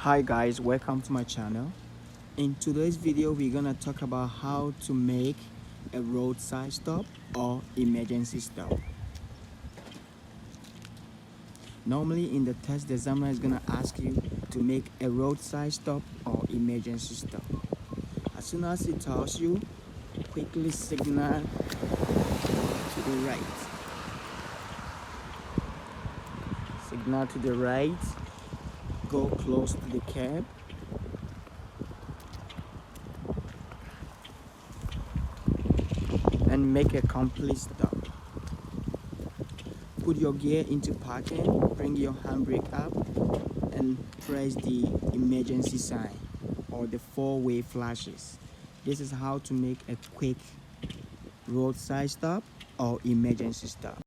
Hi guys, welcome to my channel. In today's video we're gonna talk about how to make a roadside stop or emergency stop. Normally in the test, the examiner is gonna ask you to make a roadside stop or emergency stop. As soon as it tells you, quickly signal to the right. Signal to the right, go close to the curb, and make a complete stop. Put your gear into parking, bring your handbrake up, and press the emergency sign or the four-way flashes. This is how to make a quick roadside stop or emergency stop.